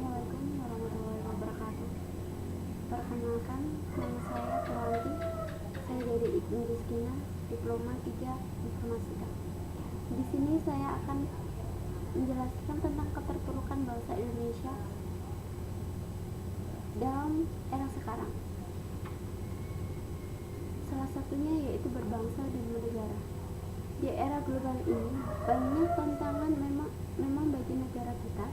Assalamualaikum warahmatullahi wabarakatuh. Perkenalkan, nama saya Turanti. Saya dari Ibnu Rizkina, Diploma 3 Informatika. Di sini saya akan menjelaskan tentang keterpurukan bangsa Indonesia dalam era sekarang. Salah satunya yaitu berbangsa dan bernegara. Di era global ini, banyak tantangan memang bagi negara kita,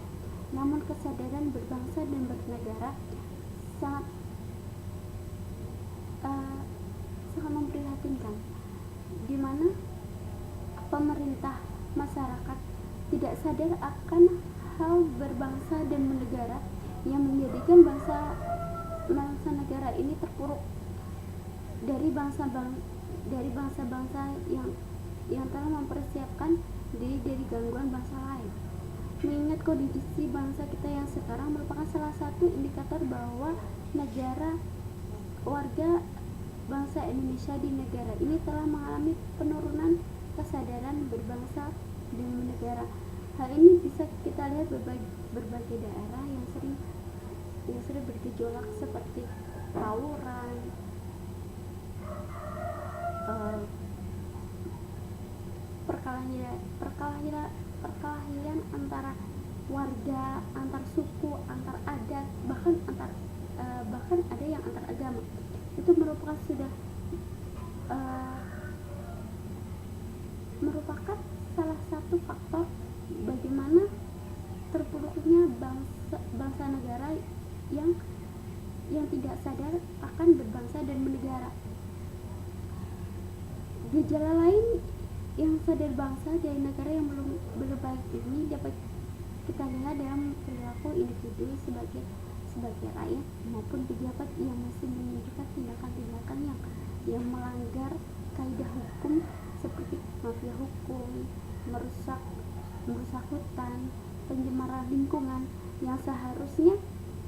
namun kesadaran berbangsa dan bernegara sangat memprihatinkan, di mana pemerintah, masyarakat tidak sadar akan hal berbangsa dan bernegara yang menjadikan bangsa negara ini terpuruk dari bangsa-bangsa yang telah mempersiapkan diri dari gangguan bangsa lain. Mengingat kondisi bangsa kita yang sekarang merupakan salah satu indikator bahwa negara warga bangsa Indonesia di negara ini telah mengalami penurunan kesadaran berbangsa dan bernegara. Hal ini bisa kita lihat berbagai daerah yang sering bergejolak seperti tawuran, perkelahian antara warga, antar suku, antar adat, bahkan ada yang antar agama. Itu merupakan salah satu faktor bagaimana terpuruknya bangsa negara yang tidak sadar akan berbangsa dan bernegara. Gejala lain yang sadar bangsa dari negara yang belum baik ini dapat kita lihat dalam perilaku individu sebagai rakyat maupun pejabat yang masih menunjukkan tindakan-tindakan yang melanggar kaidah hukum seperti mafia hukum, merusak hutan, pencemaran lingkungan, yang seharusnya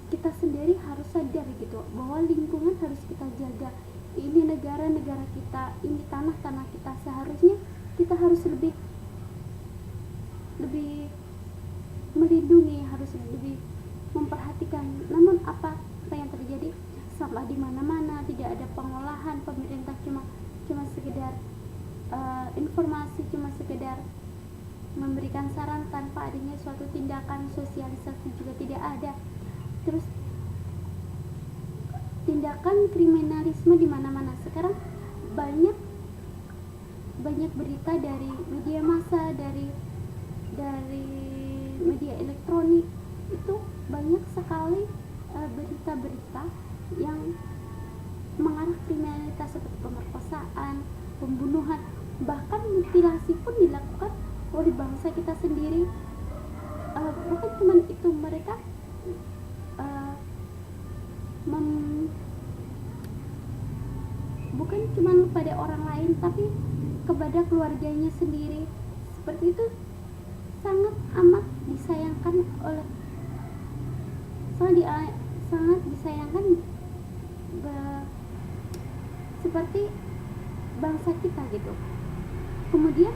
kita sendiri harus sadar gitu bahwa lingkungan harus kita jaga. Ini negara kita, ini tanah kita, seharusnya kita harus lebih melindungi, harus lebih memperhatikan. Namun apa yang terjadi? Sampah di mana-mana, tidak ada pengolahan. Pemerintah cuma sekedar informasi, cuma sekedar memberikan saran tanpa adanya suatu tindakan. Sosialisasi juga tidak ada. Terus tindakan kriminalisme di mana-mana. Sekarang banyak berita dari media massa, dari media elektronik, itu banyak sekali berita-berita yang mengarah kriminalitas seperti pemerkosaan, pembunuhan, bahkan mutilasi pun dilakukan oleh bangsa kita sendiri. Bukan cuma itu, mereka bukan cuma pada orang lain tapi kepada keluarganya sendiri. Seperti itu sangat amat disayangkan seperti bangsa kita gitu. Kemudian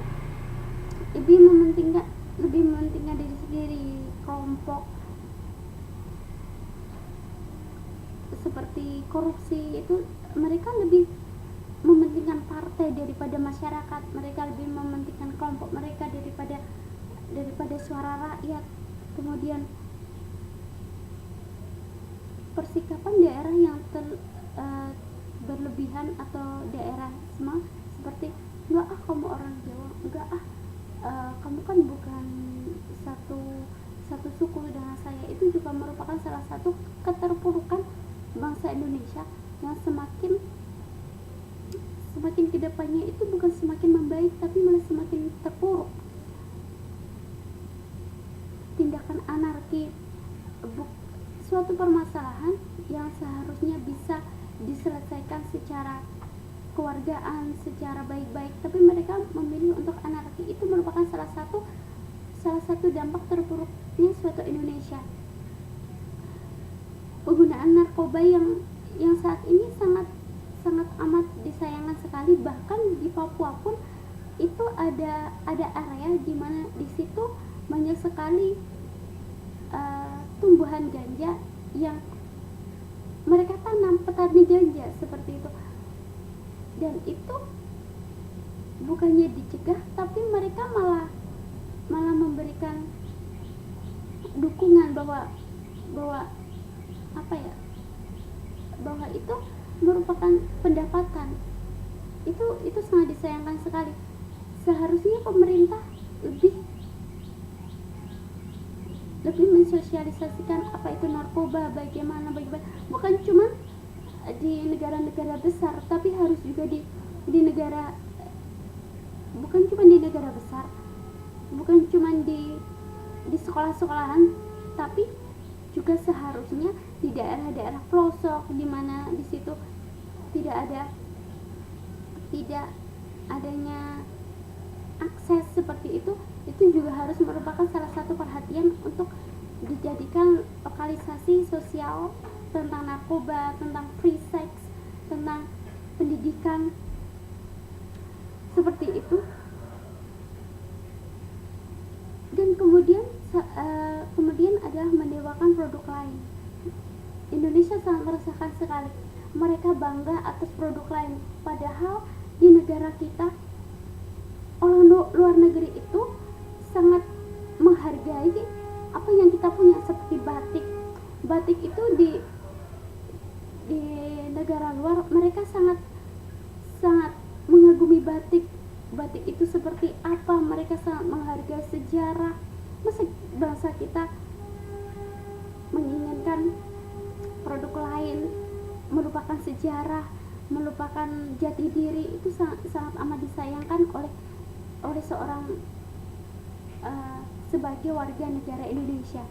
lebih mementingkan diri sendiri, kelompok seperti korupsi itu. Mereka lebih mementingkan partai daripada masyarakat, mereka lebih mementingkan kelompok mereka daripada suara rakyat. Kemudian persikapan daerah yang berlebihan atau daerah seperti enggak kamu orang Jawa, enggak kamu kan bukan satu suku dengan saya. Itu juga merupakan salah satu keterpurukan bangsa Indonesia yang semakin kedepannya itu bukan semakin membaik tapi malah semakin terpuruk. Tindakan anarki, suatu permasalahan yang seharusnya bisa diselesaikan secara kewargaan, secara baik-baik, tapi mereka memilih untuk anarki. Itu merupakan salah satu dampak terpuruknya suatu Indonesia. Penggunaan narkoba yang saat ini sangat amat disayangkan sekali. Bahkan di Papua pun itu ada area di mana di situ banyak sekali tumbuhan ganja yang mereka tanam, petani ganja seperti itu. Dan itu bukannya dicegah, tapi mereka malah memberikan dukungan bahwa apa ya, bahwa itu merupakan pendapatan. Itu sangat disayangkan sekali. Seharusnya pemerintah lebih mensosialisasikan apa itu narkoba, bagaimana bukan cuma di negara-negara besar, tapi harus juga di negara, bukan cuma di negara besar, bukan cuma di sekolah-sekolahan, tapi juga seharusnya di daerah-daerah pelosok, di mana di situ tidak adanya akses seperti itu juga harus merupakan salah satu perhatian untuk dijadikan lokalisasi sosial tentang narkoba, tentang free sex, tentang pendidikan seperti itu. Dan kemudian adalah mendewakan produk lain. Indonesia sangat merasakan sekali, mereka bangga atas produk lain, padahal di negara kita orang luar negeri itu sangat menghargai apa yang kita punya, seperti batik itu di negara luar mereka sangat mengagumi batik itu seperti apa, mereka sangat menghargai sejarah. Masa bangsa kita menginginkan produk lain melupakan sejarah, melupakan jati diri? Itu sangat amat disayangkan oleh seorang sebagai warga negara Indonesia.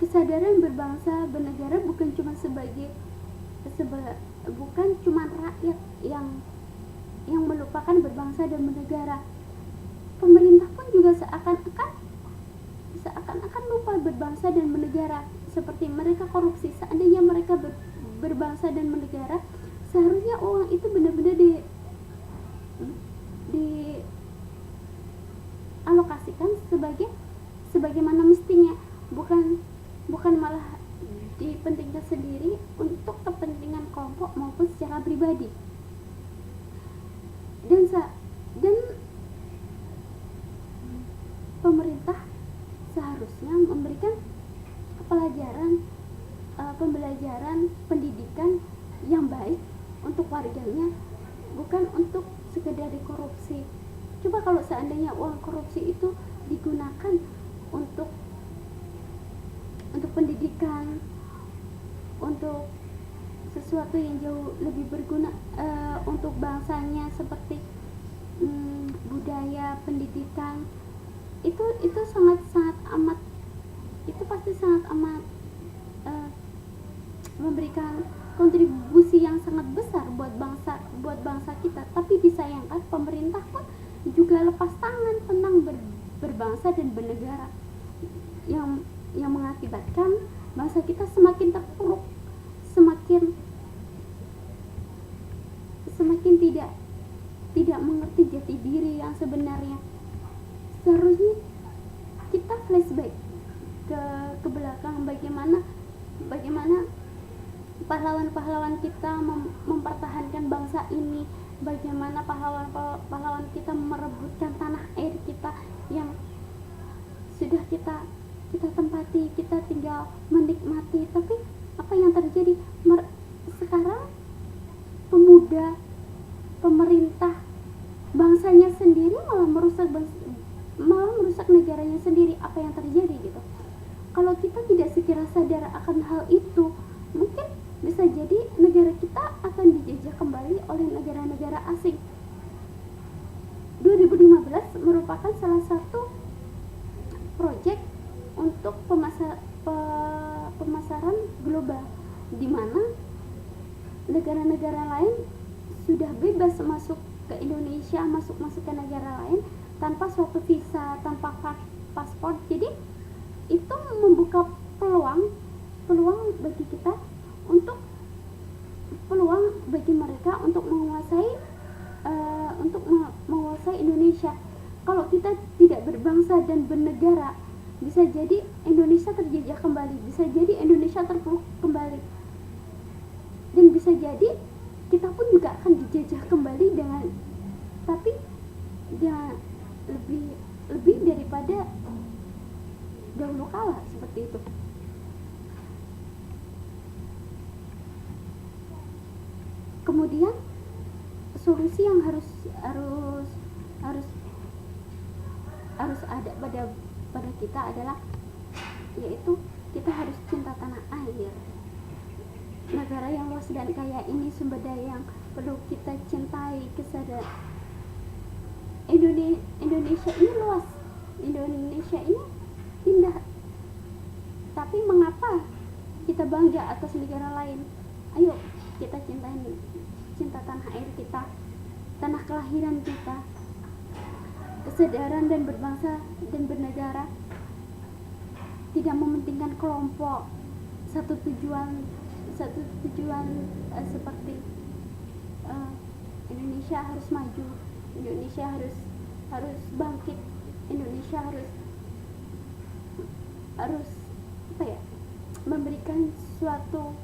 Kesadaran berbangsa bernegara bukan cuma bukan cuma rakyat yang melupakan berbangsa dan bernegara. Pemerintah pun juga seakan-akan lupa berbangsa dan bernegara, seperti mereka korupsi. Seandainya mereka berbangsa dan bernegara, seharusnya uang itu benar-benar dialokasikan sebagaimana mestinya, bukan malah dipentingkan sendiri untuk kepentingan kelompok maupun secara pribadi. Dan pemerintah seharusnya memberikan pembelajaran pendidikan yang baik untuk warganya, bukan untuk sekedar dikorupsi. Coba kalau seandainya uang korupsi itu digunakan untuk pendidikan, untuk sesuatu yang jauh lebih berguna untuk bangsanya, seperti budaya, pendidikan, itu sangat amat, itu pasti sangat amat memberikan kontribusi yang sangat besar buat bangsa kita. Tapi disayangkan pemerintah pun juga lepas tangan tentang berbangsa dan bernegara, yang mengakibatkan bangsa kita semakin terpuruk, semakin tidak mengerti jati diri yang sebenarnya. Seharusnya kita flashback ke belakang, bagaimana pahlawan-pahlawan kita mempertahankan bangsa ini, bagaimana pahlawan kita merebutkan tanah air kita yang sudah kita tempati, kita tinggal menikmati. Tapi apa yang terjadi sekarang? Pemerintah bangsanya sendiri malah merusak negaranya sendiri. Apa yang terjadi gitu? Kalau kita tidak segera sadar akan hal itu, mungkin bisa jadi negara kita akan dijajah kembali oleh negara-negara asing. 2015 merupakan salah satu proyek untuk pemasaran global, di mana negara-negara lain sudah bebas masuk ke Indonesia, masuk ke negara lain tanpa suatu visa, tanpa paspor. Jadi itu membuka peluang bagi kita, peluang bagi mereka untuk menguasai Indonesia. kalau kita tidak berbangsa dan bernegara, bisa jadi Indonesia terjajah kembali, bisa jadi Indonesia terpuruk kembali, dan bisa jadi kita pun juga akan dijajah kembali dengan, tapi dengan lebih daripada dahulu kala, seperti itu. Kemudian solusi yang harus ada pada kita adalah, yaitu kita harus cinta tanah air. Negara yang luas dan kaya ini sumber daya yang perlu kita cintai. Kesadaran Indonesia ini luas, Indonesia ini indah, tapi mengapa kita bangga atas negara lain? Ayo kita cinta tanah air kita, tanah kelahiran kita. Kesadaran dan berbangsa dan bernegara tidak mementingkan kelompok, satu tujuan seperti Indonesia harus maju, Indonesia harus bangkit, Indonesia harus memberikan suatu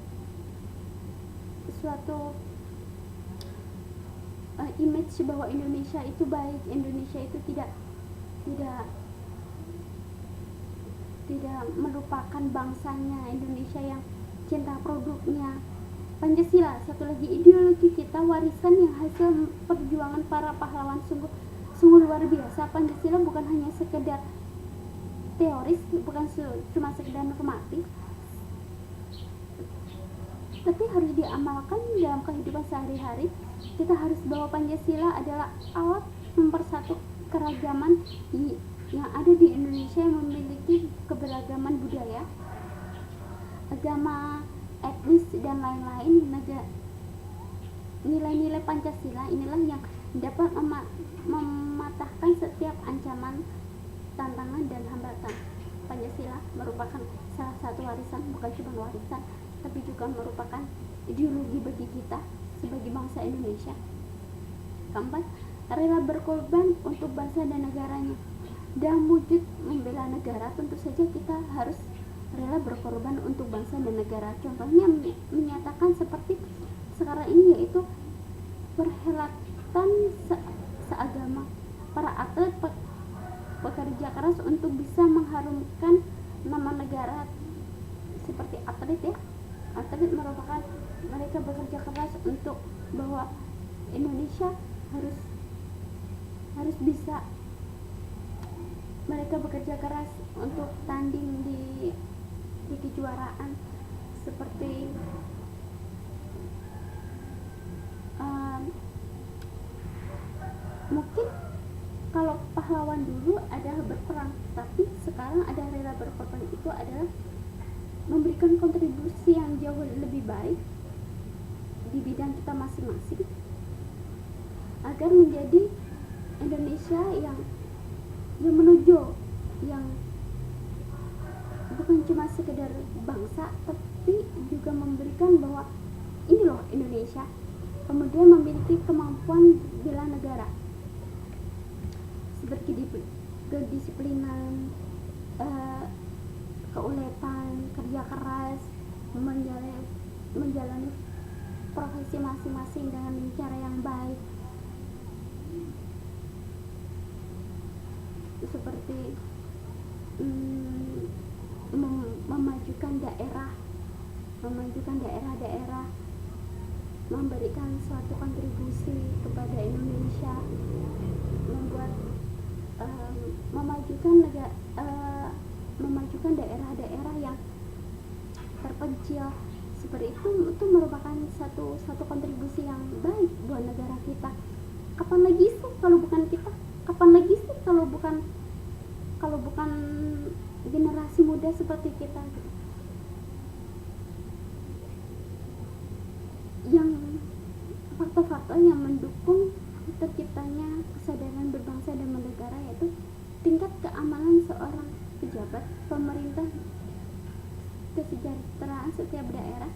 image bahwa Indonesia itu baik, Indonesia itu tidak melupakan bangsanya, Indonesia yang cinta produknya. Pancasila, satu lagi ideologi kita, warisan yang hasil perjuangan para pahlawan, sungguh luar biasa. Pancasila bukan hanya sekedar teoris, bukan cuma sekedar normatif, tapi harus diamalkan dalam kehidupan sehari-hari. Kita harus bahwa Pancasila adalah alat mempersatu keragaman yang ada di Indonesia yang memiliki keberagaman budaya, agama, etnis, dan lain-lain. Nilai-nilai Pancasila inilah yang dapat mematahkan setiap ancaman, tantangan, dan hambatan. Pancasila merupakan salah satu warisan, bukan cuma warisan, tapi juga merupakan ideologi bagi kita sebagai bangsa Indonesia. Keempat, rela berkorban untuk bangsa dan negaranya. Dalam wujud membela negara, tentu saja kita harus rela berkorban untuk bangsa dan negara. Contohnya menyatakan seperti sekarang ini, yaitu perhelatan seagama. Para atlet bekerja keras untuk bisa mengharumkan nama negara. Seperti atlet ya, atlet merupakan, mereka bekerja keras untuk bahwa Indonesia harus bisa, mereka bekerja keras untuk tanding di kejuaraan. Seperti mungkin kalau pahlawan dulu adalah berperang, tapi sekarang ada rela berkorban, itu adalah memberikan kontribusi yang jauh lebih baik di bidang kita masing-masing, agar menjadi Indonesia yang menonjol, yang bukan cuma sekedar bangsa, tapi juga memberikan bahwa ini loh Indonesia, kemudian memiliki kemampuan bela negara seperti kedisiplinan, keuletan, kerja keras, menjalani profesi masing-masing dengan cara yang baik, seperti memajukan daerah-daerah, memberikan suatu kontribusi kepada Indonesia, memajukan daerah-daerah yang terpencil. Seperti itu merupakan satu kontribusi yang baik buat negara kita. Kapan lagi sih kalau bukan kita? Kapan lagi sih kalau bukan generasi muda seperti kita yang faktor-faktor yang mendukung terciptanya kesadaran berbangsa dan bernegara, yaitu tingkat keamanan seorang pejabat, pemerintah, kesejahteraan setiap daerah,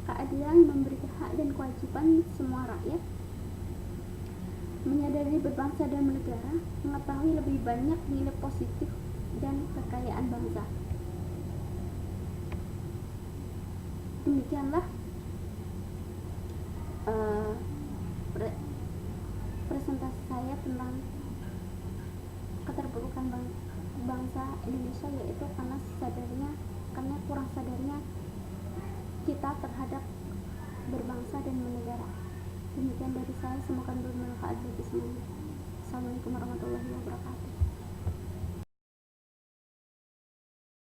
keadilan memberikan hak dan kewajiban semua rakyat, Menyadari berbangsa dan bernegara, mengetahui lebih banyak nilai positif dan kekayaan bangsa. Demikianlah presentasi saya tentang keterpurukan bangsa Indonesia, yaitu karena kurang sadarnya kita terhadap berbangsa dan bernegara. Demikian dari saya, semoga bermanfaat bagi semuanya. Assalamualaikum warahmatullahi wabarakatuh.